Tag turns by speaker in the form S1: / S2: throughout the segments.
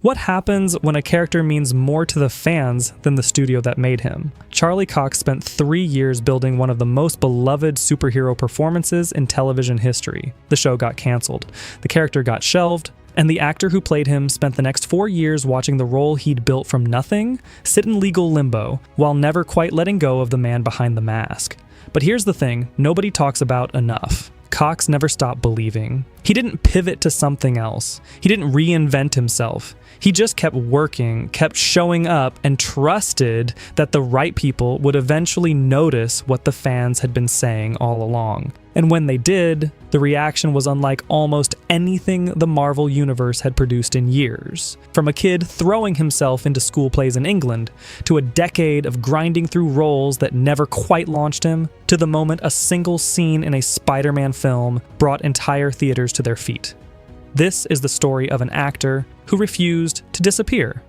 S1: What happens when a character means more to the fans than the studio that made him? Charlie Cox spent 3 years building one of the most beloved superhero performances in television history. The show got canceled, the character got shelved, and the actor who played him spent the next 4 years watching the role he'd built from nothing sit in legal limbo, while never quite letting go of the man behind the mask. But here's the thing nobody talks about enough. Cox never stopped believing. He didn't pivot to something else. He didn't reinvent himself. He just kept working, kept showing up, and trusted that the right people would eventually notice what the fans had been saying all along. And when they did, the reaction was unlike almost anything the Marvel Universe had produced in years. From a kid throwing himself into school plays in England, to a decade of grinding through roles that never quite launched him, to the moment a single scene in a Spider-Man film brought entire theaters to their feet. This is the story of an actor who refused to disappear.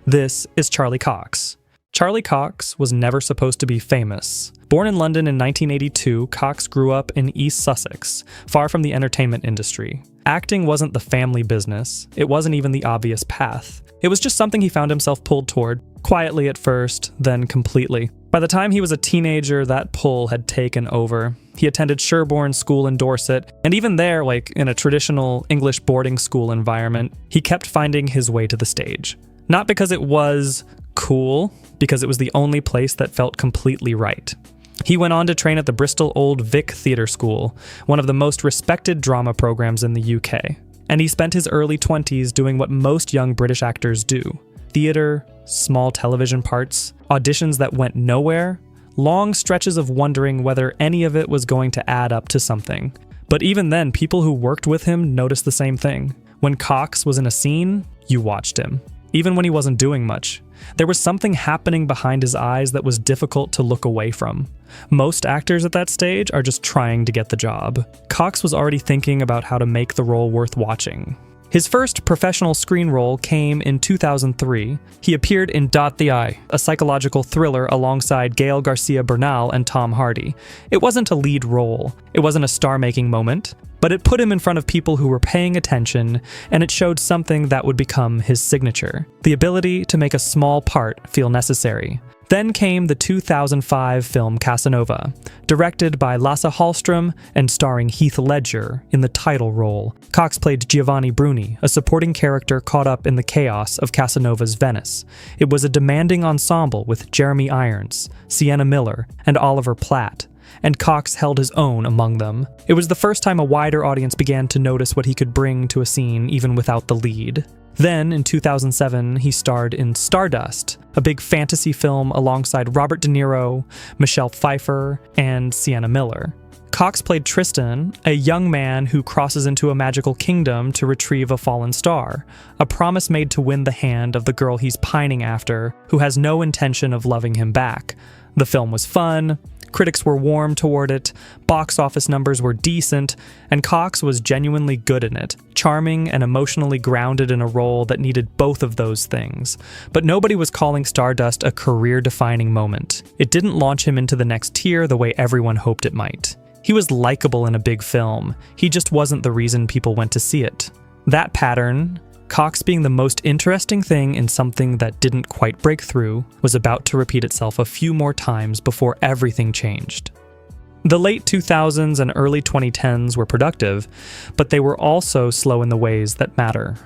S1: This is Charlie Cox. Charlie Cox was never supposed to be famous. Born in London in 1982, Cox grew up in East Sussex, far from the entertainment industry. Acting wasn't the family business. It wasn't even the obvious path. It was just something he found himself pulled toward, quietly at first, then completely. By the time he was a teenager, that pull had taken over. He attended Sherborne School in Dorset, and even there, like in a traditional English boarding school environment, he kept finding his way to the stage. Not because it was cool, because it was the only place that felt completely right. He went on to train at the Bristol Old Vic Theatre School, one of the most respected drama programs in the UK. And he spent his early 20s doing what most young British actors do. Theatre, small television parts, auditions that went nowhere, long stretches of wondering whether any of it was going to add up to something. But even then, people who worked with him noticed the same thing. When Cox was in a scene, you watched him. Even when he wasn't doing much. There was something happening behind his eyes that was difficult to look away from. Most actors at that stage are just trying to get the job. Cox was already thinking about how to make the role worth watching. His first professional screen role came in 2003. He appeared in Dot the Eye, a psychological thriller alongside Gael Garcia Bernal and Tom Hardy. It wasn't a lead role. It wasn't a star-making moment. But it put him in front of people who were paying attention, and it showed something that would become his signature: the ability to make a small part feel necessary. Then came the 2005 film Casanova, directed by Lasse Hallström and starring Heath Ledger in the title role. Cox played Giovanni Bruni, a supporting character caught up in the chaos of Casanova's Venice. It was a demanding ensemble with Jeremy Irons, Sienna Miller, and Oliver Platt. And Cox held his own among them. It was the first time a wider audience began to notice what he could bring to a scene even without the lead. Then, in 2007, he starred in Stardust, a big fantasy film alongside Robert De Niro, Michelle Pfeiffer, and Sienna Miller. Cox played Tristan, a young man who crosses into a magical kingdom to retrieve a fallen star, a promise made to win the hand of the girl he's pining after, who has no intention of loving him back. The film was fun. Critics were warm toward it, box office numbers were decent, and Cox was genuinely good in it, charming and emotionally grounded in a role that needed both of those things. But nobody was calling Stardust a career-defining moment. It didn't launch him into the next tier the way everyone hoped it might. He was likable in a big film. He just wasn't the reason people went to see it. That pattern, Cox being the most interesting thing in something that didn't quite break through, was about to repeat itself a few more times before everything changed. The late 2000s and early 2010s were productive, but they were also slow in the ways that matter.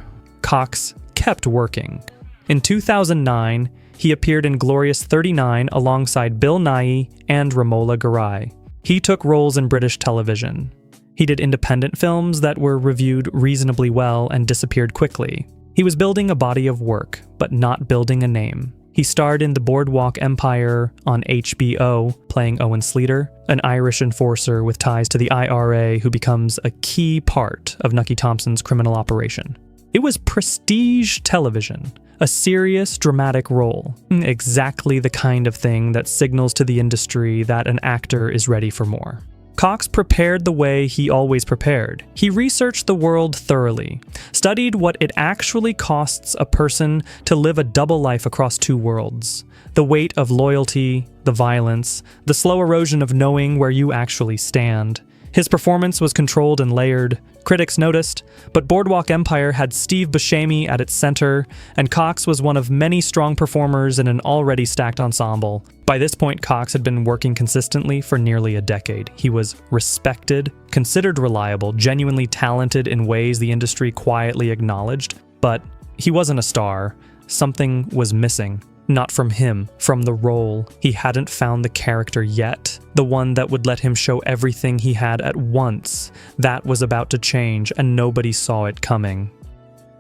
S1: Cox kept working. In 2009, he appeared in Glorious 39 alongside Bill Nighy and Romola Garai. He took roles in British television. He did independent films that were reviewed reasonably well and disappeared quickly. He was building a body of work, but not building a name. He starred in The Boardwalk Empire on HBO, playing Owen Sleater, an Irish enforcer with ties to the IRA who becomes a key part of Nucky Thompson's criminal operation. It was prestige television, a serious, dramatic role, exactly the kind of thing that signals to the industry that an actor is ready for more. Cox prepared the way he always prepared. He researched the world thoroughly, studied what it actually costs a person to live a double life across two worlds. The weight of loyalty, the violence, the slow erosion of knowing where you actually stand. His performance was controlled and layered, Critics noticed, but Boardwalk Empire had Steve Buscemi at its center, and Cox was one of many strong performers in an already stacked ensemble. By this point, Cox had been working consistently for nearly a decade. He was respected, considered reliable, genuinely talented in ways the industry quietly acknowledged, but he wasn't a star. Something was missing. Not from him, from the role. He hadn't found the character yet, the one that would let him show everything he had at once. That was about to change, and nobody saw it coming.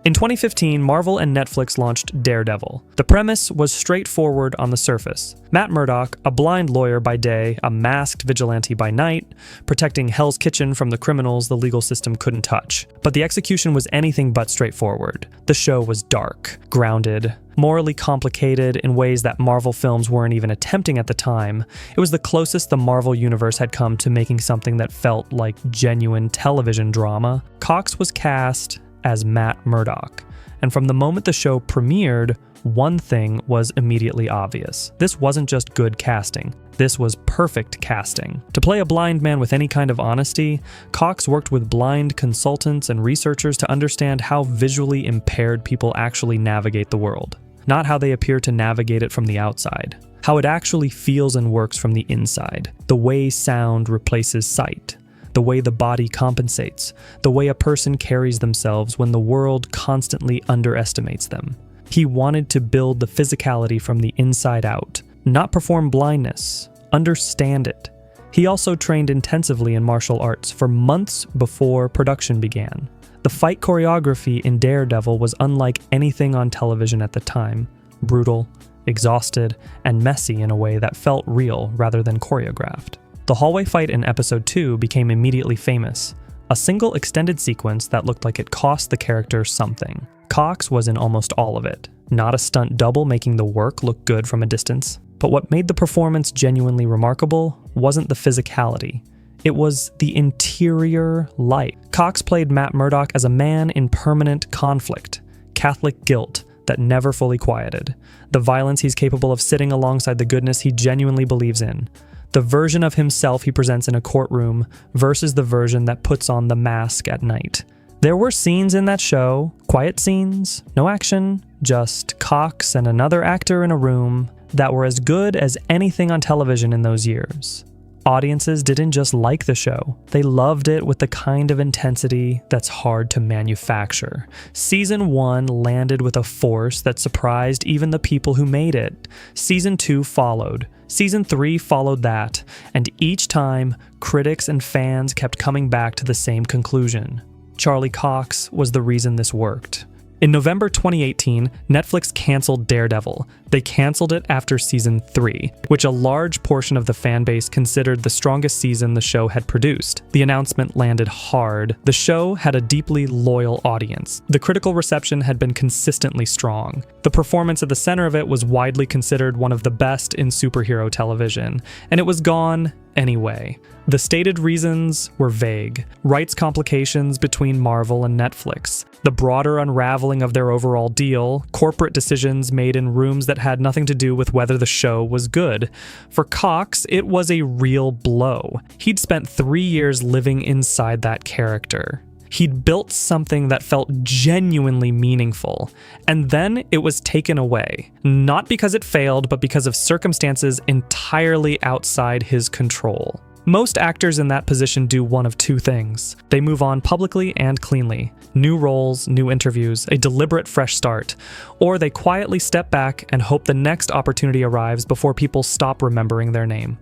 S1: In 2015, Marvel and Netflix launched Daredevil. The premise was straightforward on the surface. Matt Murdock, a blind lawyer by day, a masked vigilante by night, protecting Hell's Kitchen from the criminals the legal system couldn't touch. But the execution was anything but straightforward. The show was dark, grounded, morally complicated in ways that Marvel films weren't even attempting at the time. It was the closest the Marvel universe had come to making something that felt like genuine television drama. Cox was cast as Matt Murdock, and from the moment the show premiered, one thing was immediately obvious. This wasn't just good casting. This was perfect casting. To play a blind man with any kind of honesty, Cox worked with blind consultants and researchers to understand how visually impaired people actually navigate the world, not how they appear to navigate it from the outside. How it actually feels and works from the inside. The way sound replaces sight. The way the body compensates, the way a person carries themselves when the world constantly underestimates them. He wanted to build the physicality from the inside out, not perform blindness, understand it. He also trained intensively in martial arts for months before production began. The fight choreography in Daredevil was unlike anything on television at the time, brutal, exhausted, and messy in a way that felt real rather than choreographed. The hallway fight in episode 2 became immediately famous, a single extended sequence that looked like it cost the character something. Cox was in almost all of it, not a stunt double making the work look good from a distance. But what made the performance genuinely remarkable wasn't the physicality. It was the interior life. Cox played Matt Murdock as a man in permanent conflict, Catholic guilt that never fully quieted, the violence he's capable of sitting alongside the goodness he genuinely believes in. The version of himself he presents in a courtroom versus the version that puts on the mask at night. There were scenes in that show, quiet scenes, no action, just Cox and another actor in a room, that were as good as anything on television in those years. Audiences didn't just like the show, they loved it with the kind of intensity that's hard to manufacture. Season 1 landed with a force that surprised even the people who made it. Season 2 followed. Season 3 followed that, and each time, critics and fans kept coming back to the same conclusion. Charlie Cox was the reason this worked. In November 2018, Netflix canceled Daredevil. They canceled it after season 3, which a large portion of the fanbase considered the strongest season the show had produced. The announcement landed hard. The show had a deeply loyal audience. The critical reception had been consistently strong. The performance at the center of it was widely considered one of the best in superhero television, and it was gone anyway. The stated reasons were vague. Rights complications between Marvel and Netflix, the broader unraveling of their overall deal, corporate decisions made in rooms that had nothing to do with whether the show was good. For Cox, it was a real blow. He'd spent 3 years living inside that character. He'd built something that felt genuinely meaningful, and then it was taken away. Not because it failed, but because of circumstances entirely outside his control. Most actors in that position do one of two things. They move on publicly and cleanly. New roles, new interviews, a deliberate fresh start. Or they quietly step back and hope the next opportunity arrives before people stop remembering their name.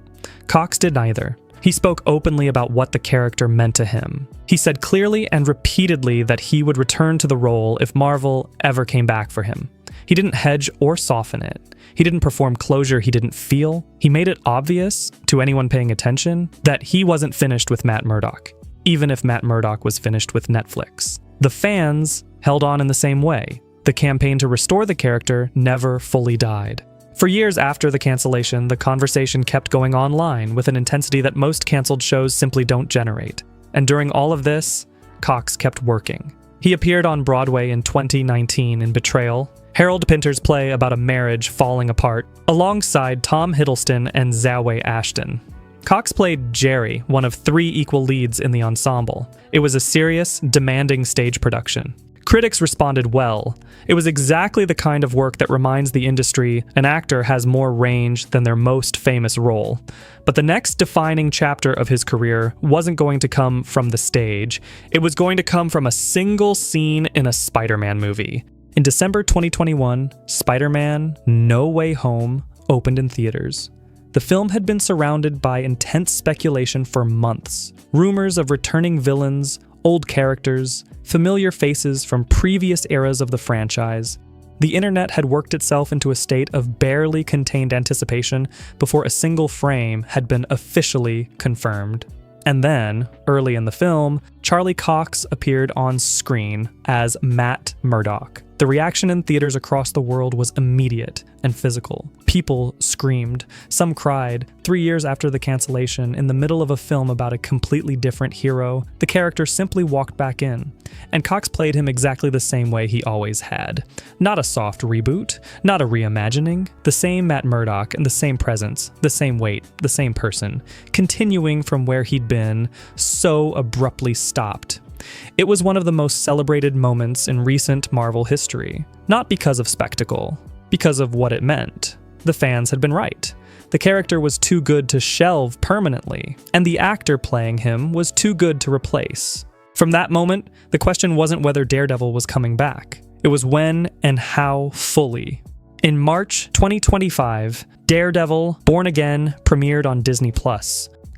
S1: Cox did neither. He spoke openly about what the character meant to him. He said clearly and repeatedly that he would return to the role if Marvel ever came back for him. He didn't hedge or soften it. He didn't perform closure he didn't feel. He made it obvious, to anyone paying attention, that he wasn't finished with Matt Murdock, even if Matt Murdock was finished with Netflix. The fans held on in the same way. The campaign to restore the character never fully died. For years after the cancellation, the conversation kept going online with an intensity that most canceled shows simply don't generate. And during all of this, Cox kept working. He appeared on Broadway in 2019 in Betrayal, Harold Pinter's play about a marriage falling apart, alongside Tom Hiddleston and Zawe Ashton. Cox played Jerry, one of 3 equal leads in the ensemble. It was a serious, demanding stage production. Critics responded well. It was exactly the kind of work that reminds the industry an actor has more range than their most famous role. But the next defining chapter of his career wasn't going to come from the stage. It was going to come from a single scene in a Spider-Man movie. In December 2021, Spider-Man: No Way Home opened in theaters. The film had been surrounded by intense speculation for months. Rumors of returning villains, old characters, familiar faces from previous eras of the franchise. The internet had worked itself into a state of barely contained anticipation before a single frame had been officially confirmed. And then, early in the film, Charlie Cox appeared on screen as Matt Murdock. The reaction in theaters across the world was immediate and physical. People screamed. Some cried. 3 years after the cancellation, in the middle of a film about a completely different hero, the character simply walked back in. And Cox played him exactly the same way he always had. Not a soft reboot, not a reimagining, the same Matt Murdock and the same presence, the same weight, the same person, continuing from where he'd been, so abruptly stopped. It was one of the most celebrated moments in recent Marvel history, not because of spectacle, because of what it meant. The fans had been right. The character was too good to shelve permanently, and the actor playing him was too good to replace. From that moment, the question wasn't whether Daredevil was coming back. It was when and how fully. In March 2025, Daredevil: Born Again premiered on Disney+.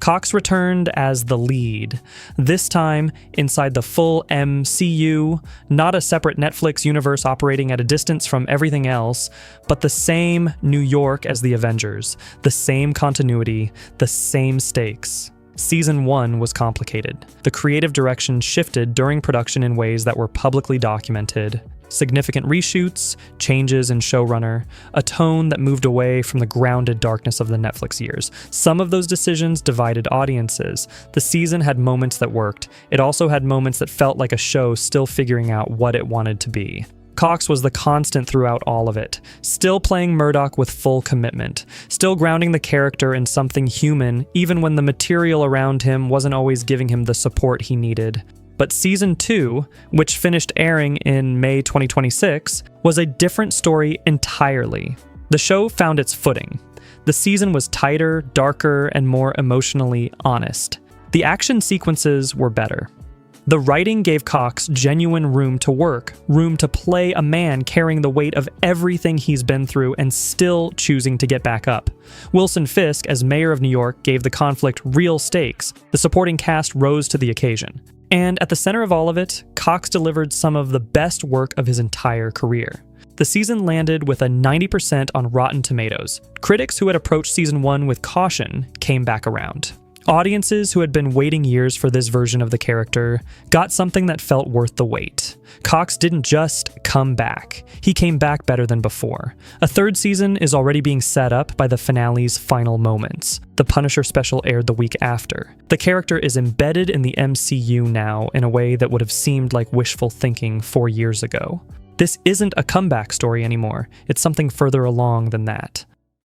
S1: Cox returned as the lead, this time inside the full MCU, not a separate Netflix universe operating at a distance from everything else, but the same New York as the Avengers, the same continuity, the same stakes. Season 1 was complicated. The creative direction shifted during production in ways that were publicly documented. Significant reshoots, changes in showrunner, a tone that moved away from the grounded darkness of the Netflix years. Some of those decisions divided audiences. The season had moments that worked. It also had moments that felt like a show still figuring out what it wanted to be. Cox was the constant throughout all of it, still playing Murdock with full commitment, still grounding the character in something human even when the material around him wasn't always giving him the support he needed. But Season 2, which finished airing in May 2026, was a different story entirely. The show found its footing. The season was tighter, darker, and more emotionally honest. The action sequences were better. The writing gave Cox genuine room to work, room to play a man carrying the weight of everything he's been through and still choosing to get back up. Wilson Fisk, as mayor of New York, gave the conflict real stakes. The supporting cast rose to the occasion. And at the center of all of it, Cox delivered some of the best work of his entire career. The season landed with a 90% on Rotten Tomatoes. Critics who had approached Season 1 with caution came back around. Audiences who had been waiting years for this version of the character got something that felt worth the wait. Cox didn't just come back. He came back better than before. A 3rd season is already being set up by the finale's final moments. The Punisher special aired the week after. The character is embedded in the MCU now in a way that would have seemed like wishful thinking 4 years ago. This isn't a comeback story anymore. It's something further along than that.